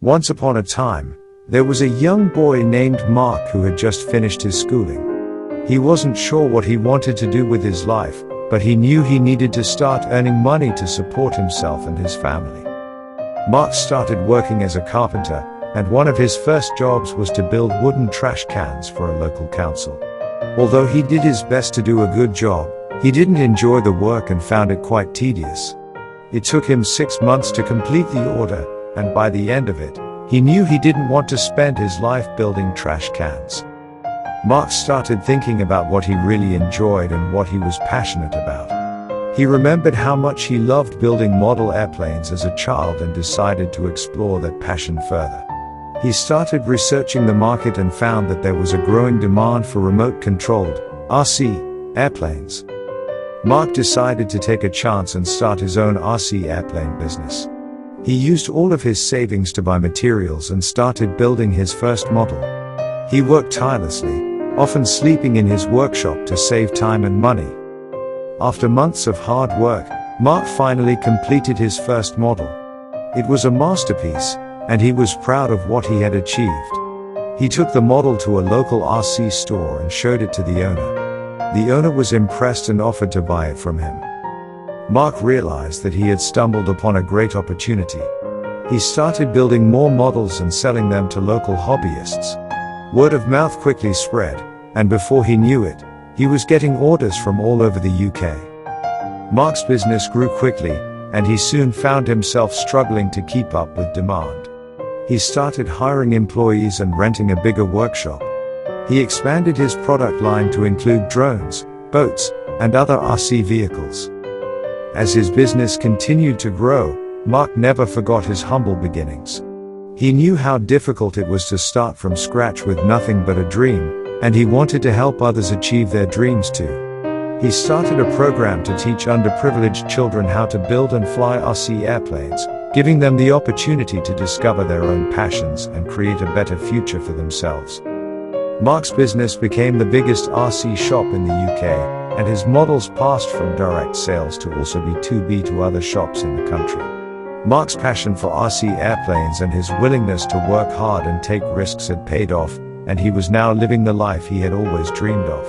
Once upon a time, there was a young boy named Mark who had just finished his schooling. He wasn't sure what he wanted to do with his life, but he knew he needed to start earning money to support himself and his family. Mark started working as a carpenter, and one of his first jobs was to build wooden trash cans for a local council. Although he did his best to do a good job, he didn't enjoy the work and found it quite tedious. It took him 6 months to complete the order, and by the end of it, he knew he didn't want to spend his life building trash cans. Mark started thinking about what he really enjoyed and what he was passionate about. He remembered how much he loved building model airplanes as a child and decided to explore that passion further. He started researching the market and found that there was a growing demand for remote-controlled RC airplanes. Mark decided to take a chance and start his own RC airplane business. He used all of his savings to buy materials and started building his first model. He worked tirelessly, often sleeping in his workshop to save time and money. After months of hard work, Mark finally completed his first model. It was a masterpiece, and he was proud of what he had achieved. He took the model to a local RC store and showed it to the owner. The owner was impressed and offered to buy it from him. Mark realized that he had stumbled upon a great opportunity. He started building more models and selling them to local hobbyists. Word of mouth quickly spread, and before he knew it, he was getting orders from all over the UK. Mark's business grew quickly, and he soon found himself struggling to keep up with demand. He started hiring employees and renting a bigger workshop. He expanded his product line to include drones, boats, and other RC vehicles. As his business continued to grow, Mark never forgot his humble beginnings. He knew how difficult it was to start from scratch with nothing but a dream, and he wanted to help others achieve their dreams too. He started a program to teach underprivileged children how to build and fly RC airplanes, giving them the opportunity to discover their own passions and create a better future for themselves. Mark's business became the biggest RC shop in the UK, and his models passed from direct sales to also B2B to other shops in the country. Mark's passion for RC airplanes and his willingness to work hard and take risks had paid off, and he was now living the life he had always dreamed of.